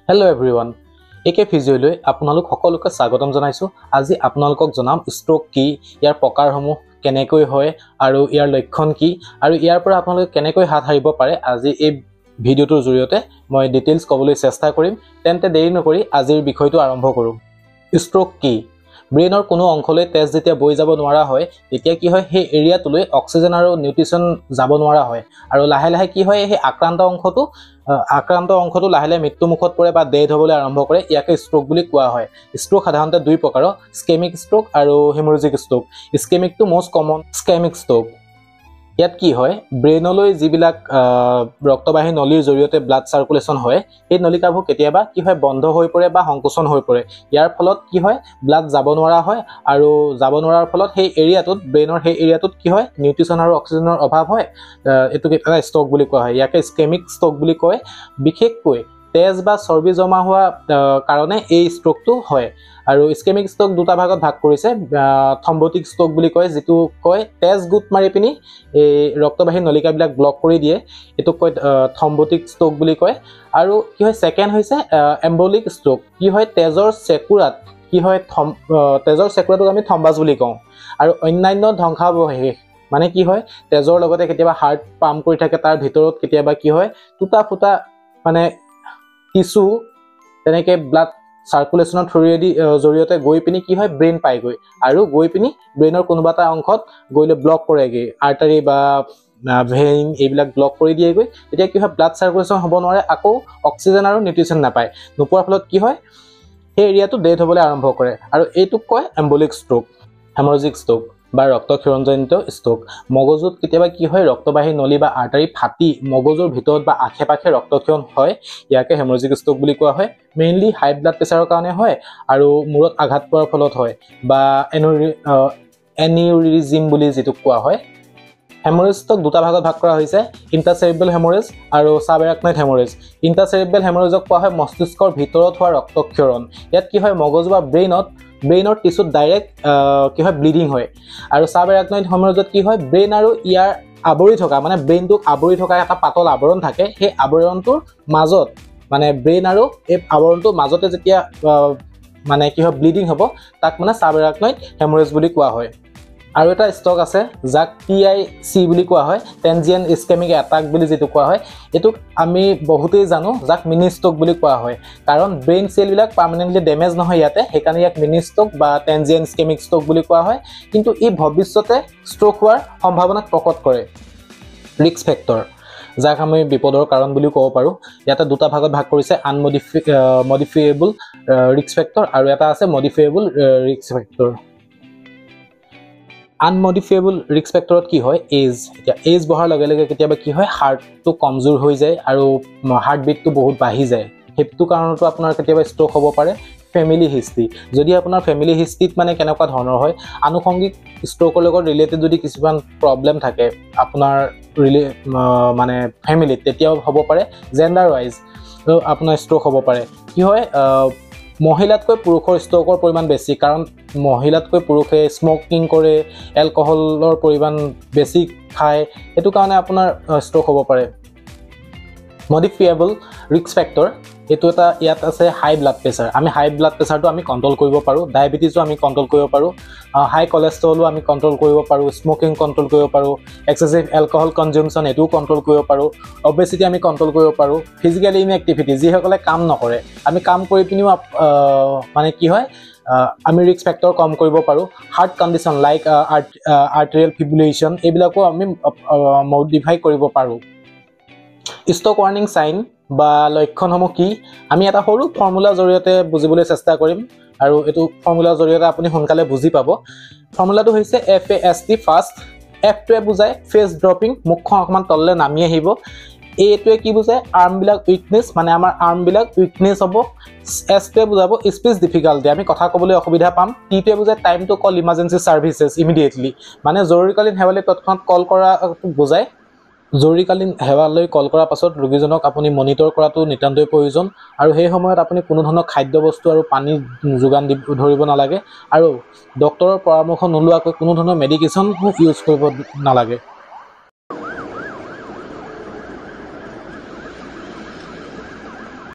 Hello everyone. একে ফিজিওলৈ আপোনালোক সকলোকে স্বাগতম জনাইছো। আজি আপোনালোকক জনাম ষ্ট্ৰোক কি, ইয়াৰ প্ৰকাৰসমূহ কেনেকৈ হয় আৰু ইয়াৰ লক্ষণ কি আৰু ইয়াৰ পৰা আপোনালোকে কেনেকৈ হাত হাৰিব পাৰে। আজি এই ভিডিওটোৰ জৰিয়তে মই ডিটেইলছ ক'বলৈ চেষ্টা কৰিম। তেন্তে দেৰি নকৰি আজিৰ বিষয়টো আৰম্ভ কৰোঁ। ষ্ট্ৰোক কি? ব্ৰেইনৰ কোনো অংশলৈ তেজ যেতিয়া বৈ যাব নোৱাৰা হয় তেতিয়া কি হয়, সেই এৰিয়াটোলৈ অক্সিজেন আৰু নিউট্ৰিশ্যন যাব নোৱাৰা হয় আৰু লাহে লাহে কি হয়, সেই আক্ৰান্ত অংশটো লাহে লাহে মৃত্যুমুখত পৰে বা ডেথ হ'বলৈ আৰম্ভ কৰে। ইয়াকে ষ্ট্ৰোক বুলি কোৱা হয়। ষ্ট্ৰোক সাধাৰণতে দুই প্ৰকাৰৰ, ইস্কেমিক ষ্ট্ৰোক আৰু হেমৰেজিক ষ্ট্ৰোক। ইস্কেমিকটো মোষ্ট কমন ইস্কেমিক ষ্ট্ৰোক। ইয়াত কি হয়, ব্ৰেইনলৈ যিবিলাক ৰক্তবাহী নলীৰ জৰিয়তে ব্লাড চাৰ্কুলেশ্যন হয়, এই নলিকাবোৰ কেতিয়াবা কি হয় বন্ধ হৈ পৰে বা সংকোচন হৈ পৰে। ইয়াৰ ফলত কি হয়, ব্লাড যাব নোৱাৰা হয় আৰু যাব নোৱাৰাৰ ফলত সেই এৰিয়াটোত, ব্ৰেইনৰ সেই এৰিয়াটোত কি হয়, নিউট্ৰিশ্যন আৰু অক্সিজেনৰ অভাৱ হয়। এইটোক এটা ষ্ট্ৰোক বুলি কোৱা হয়। ইয়াকে ইস্কেমিক ষ্ট্ৰোক বুলি কয়। বিশেষকৈ তেজ বা চৰ্বি জমা হোৱা কাৰণে এই ষ্ট্ৰোকটো হয়। আৰু ইস্কেমিক ষ্ট্ৰোক দুটা ভাগত ভাগ কৰিছে। থ্ৰম্বটিক ষ্ট্ৰোক বুলি কয়, যিটো কয় তেজ গোট মাৰি পিনি এই ৰক্তবাহী নলিকাবিলাক ব্লক কৰি দিয়ে, এইটোক কয় থ্ৰম্বটিক ষ্ট্ৰোক বুলি কয়। আৰু কি হয়, ছেকেণ্ড হৈছে এম্বলিক ষ্ট্ৰোক। কি হয়, তেজৰ চেকুৰাত কি হয়, তেজৰ চেকুৰাটোক আমি থম্বাছ বুলি কওঁ। আৰু অন্যান্য ধ্বংসাৱশেষ মানে কি হয়, তেজৰ লগতে কেতিয়াবা হাৰ্ট পাম্প কৰি থাকে, তাৰ ভিতৰত কেতিয়াবা কি হয়, টুটা ফুটা মানে টিচু তেনেকৈ ব্লাড চাৰ্কুলেশ্যনৰ জৰিয়তে গৈ পিনি কি হয়, ব্ৰেইন পায়গৈ আৰু গৈ পিনি ব্ৰেইনৰ কোনোবা এটা অংশত গৈ লৈ ব্লক কৰেগৈ, আৰ্টাৰী বা ভেইন এইবিলাক ব্লক কৰি দিয়েগৈ। তেতিয়া কি হয়, ব্লাড চাৰ্কুলেশ্যন হ'ব নোৱাৰে, আকৌ অক্সিজেন আৰু নিউট্ৰিশ্যন নাপায়। নোপোৱাৰ ফলত কি হয়, সেই এৰিয়াটো ডেথ হ'বলৈ আৰম্ভ কৰে আৰু এইটোক কয় এম্বলিক ষ্ট্ৰোক। হেমৰেজিক ষ্ট্ৰোক বা ৰক্তক্ষৰণজনিত ষ্ট্ৰোক। মগজুত কেতিয়াবা কি হয়, ৰক্তবাহী নলী বা আৰ্টাৰী ফাটি মগজুৰ ভিতৰত বা আশে পাশে ৰক্তক্ষৰণ হয়। ইয়াকে হেমৰেজিক ষ্ট্ৰোক বুলি কোৱা হয়। মেইনলি হাই ব্লাড প্ৰেছাৰৰ কাৰণে হয় আৰু মূৰত আঘাত পোৱাৰ ফলত হয়, বা এনিউৰিজিম বুলি যিটোক কোৱা হয়। হেমৰেজক দুটা ভাগত ভাগ কৰা হৈছে, ইণ্টাৰচেৰিব্ৰেল হেমৰেজ আৰু সাবআৰাকনইড হেমৰেজ। ইণ্টাৰচেৰিব্ৰেল হেমৰেজক কোৱা হয় মস্তিষ্কৰ ভিতৰত হোৱা ৰক্তক্ষৰণ। ইয়াত কি হয়, মগজু বা ব্ৰেইনৰ টিচুত ডাইৰেক্ট কি হয়, ব্লিডিং হয়। আৰু সাবআৰাকনইড হেমৰেজত কি হয়, ব্ৰেইন আৰু ইয়াৰ আৱৰি থকা, মানে ব্ৰেইনটোক আৱৰি থকা এটা পাতল আৱৰণ থাকে। সেই আৱৰণটোৰ মাজত মানে ব্ৰেইন আৰু এই আৱৰণটোৰ মাজতে যেতিয়া মানে কি হয়, ব্লিডিং হ'ব, তাক মানে সাবআৰাকনইড হেমৰেজ বুলি কোৱা হয়। আৰু এটা ষ্ট্ৰোক আছে যাক TIC বুলি কোৱা হয়, ট্ৰেনজিয়েণ্ট ইস্কেমিক এটাক বুলি যিটো কোৱা হয়। এইটোক আমি বহুতেই জানো, যাক মিনি ষ্ট্ৰোক বুলি কোৱা হয়। কাৰণ ব্ৰেইন চেলবিলাক পাৰ্মানেণ্টলি ডেমেজ নহয় ইয়াতে, সেইকাৰণে ইয়াক মিনি ষ্ট্ৰোক বা ট্ৰেনজিয়েণ্ট ইস্কেমিক ষ্ট্ৰোক বুলি কোৱা হয়। কিন্তু ই ভৱিষ্যতে ষ্ট্ৰোক হোৱাৰ সম্ভাৱনাক প্ৰকট কৰে। ৰিস্ক ফেক্টৰ, যাক আমি বিপদৰ কাৰণ বুলিও ক'ব পাৰোঁ। ইয়াতে দুটা ভাগত ভাগ কৰিছে, মডিফিয়েবল ৰিস্ক ফেক্টৰ আৰু এটা আছে মডিফাইবল ৰিস্ক ফেক্টৰ। আনমডিফাইবল ৰিস্ক ফেক্টৰত কি হয়, এতিয়া এজ বঢ়াৰ লগে লগে কেতিয়াবা কি হয়, হাৰ্টটো কমজোৰ হৈ যায় আৰু হাৰ্ট বিটটো বহুত বাঢ়ি যায়। সেইটো কাৰণতো আপোনাৰ কেতিয়াবা ষ্ট্ৰোক হ'ব পাৰে। ফেমিলি হিষ্ট্ৰী, যদি আপোনাৰ ফেমিলি হিষ্ট্ৰীত মানে কেনেকুৱা ধৰণৰ হয়, আনুষংগিক ষ্ট্ৰোকৰ লগত ৰিলেটেড যদি কিছুমান প্ৰব্লেম থাকে আপোনাৰ মানে ফেমিলিত, তেতিয়াও হ'ব পাৰে। জেণ্ডাৰ ৱাইজ আপোনাৰ ষ্ট্ৰোক হ'ব পাৰে। কি হয়, মহিলাতকৈ পুৰুষৰ ষ্ট্ৰোকৰ পৰিমাণ বেছি, কাৰণ মহিলাতকৈ পুৰুষে স্মকিং কৰে, এলকহলৰ পৰিমাণ বেছি খায়, সেইটো কাৰণে আপোনাৰ ষ্ট্ৰোক হ'ব পাৰে। মডিফাইবল ৰিস্ক ফেক্টৰ, এইটো এটা, ইয়াত আছে হাই ব্লাড প্ৰেছাৰ। আমি হাই ব্লাড প্ৰেছাৰটো আমি কণ্ট্ৰল কৰিব পাৰোঁ, ডায়েবেটিছো আমি কণ্ট্ৰল কৰিব পাৰোঁ, হাই কলেষ্ট্ৰলো আমি কণ্ট্ৰল কৰিব পাৰোঁ, স্মকিং কণ্ট্ৰল কৰিব পাৰোঁ, এক্সেচিভ এলকহল কনজিউমশ্যন এইটোও কণ্ট্ৰল কৰিব পাৰোঁ, অবেচিটি আমি কণ্ট্ৰল কৰিব পাৰোঁ। ফিজিকেলি ইনএক্টিভিটি, যিসকলে কাম নকৰে, আমি কাম কৰি পিনিও মানে কি হয়, আমি ৰিস্ক ফেক্টৰ কম কৰিব পাৰোঁ। হাৰ্ট কণ্ডিশ্যন লাইক আৰ্টেৰিয়েল ফিব্ৰিলেশ্যন, এইবিলাকো আমি মডিফাই কৰিব পাৰোঁ। ষ্ট্ৰোক ৱাৰ্নিং চাইন বা লক্ষণসমূহ কি, আমি এটা সৰু ফৰ্মুলাৰ জৰিয়তে বুজিবলৈ চেষ্টা কৰিম আৰু এইটো ফৰ্মুলাৰ জৰিয়তে আপুনি সোনকালে বুজি পাব। ফৰ্মুলাটো হৈছে FAST ফাষ্ট। Fটোৱে বুজায় ফেচ ড্ৰপিং, মুখখন অকণমান তললৈ নামি আহিব। Aটোৱে কি বুজায়, আৰ্মবিলাক উইকনেছ, মানে আমাৰ আৰ্মবিলাক উইকনেছ হ'ব। Sটোৱে বুজাব স্পীচ ডিফিকাল্টি, আমি কথা ক'বলৈ অসুবিধা পাম। Tটোৱে বুজায় time to call emergency services immediately, মানে জৰুৰীকালীন সেৱালৈ তৎক্ষণাত কল কৰাটো বুজায়। জৰুৰীকালীন সেৱালৈ কল কৰাৰ পাছত ৰোগীজনক আপুনি মনিটৰ কৰাটো নিতান্তই প্ৰয়োজন আৰু সেই সময়ত আপুনি কোনো ধৰণৰ খাদ্যবস্তু আৰু পানী যোগান ধৰিব নালাগে আৰু ডক্তৰৰ পৰামৰ্শ নোলোৱাকৈ কোনো ধৰণৰ মেডিকেশ্যন ইউজ কৰিব নালাগে।